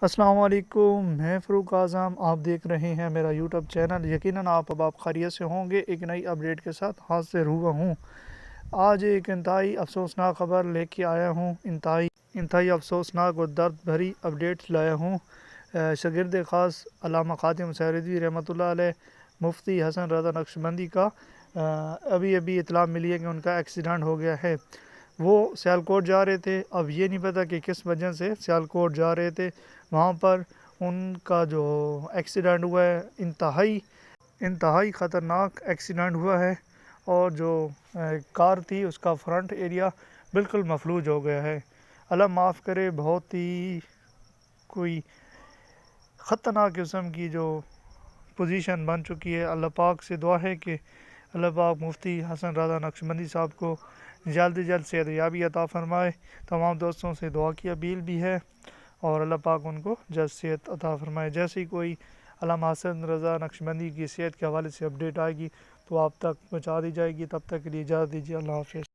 السلام علیکم، میں فروق اعظم، آپ دیکھ رہے ہیں میرا یوٹیوب چینل۔ یقیناً آپ خیریت سے ہوں گے۔ ایک نئی اپڈیٹ کے ساتھ حاضر ہوا ہوں۔ آج ایک انتہائی افسوسناک خبر لے کے آیا ہوں۔ انتہائی افسوسناک اور درد بھری اپڈیٹ لایا ہوں۔ شاگرد خاص علامہ خادم حسین رضوی رحمۃ اللہ علیہ مفتی حسن رضا نقشبندی کا ابھی اطلاع ملی ہے کہ ان کا ایکسیڈنٹ ہو گیا ہے۔ وہ سیالکوٹ جا رہے تھے، اب یہ نہیں پتہ کہ کس وجہ سے سیالکوٹ جا رہے تھے، وہاں پر ان کا جو ایکسیڈنٹ ہوا ہے انتہائی خطرناک ایکسیڈنٹ ہوا ہے، اور جو کار تھی اس کا فرنٹ ایریا بالکل مفلوج ہو گیا ہے۔ اللہ معاف کرے، بہت ہی کوئی خطرناک قسم کی جو پوزیشن بن چکی ہے۔ اللہ پاک سے دعا ہے کہ اللہ پاک مفتی حسن رضا نقشبندی صاحب کو جلد صحت یابی عطا فرمائے۔ تمام دوستوں سے دعا کی اپیل بھی ہے، اور اللہ پاک ان کو جلد صحت عطا فرمائے۔ جیسے ہی کوئی علامہ حسن رضا نقشبندی کی صحت کے حوالے سے اپڈیٹ آئے گی تو آپ تک پہنچا دی جائے گی۔ تب تک کے لیے اجازت دیجیے، اللہ حافظ۔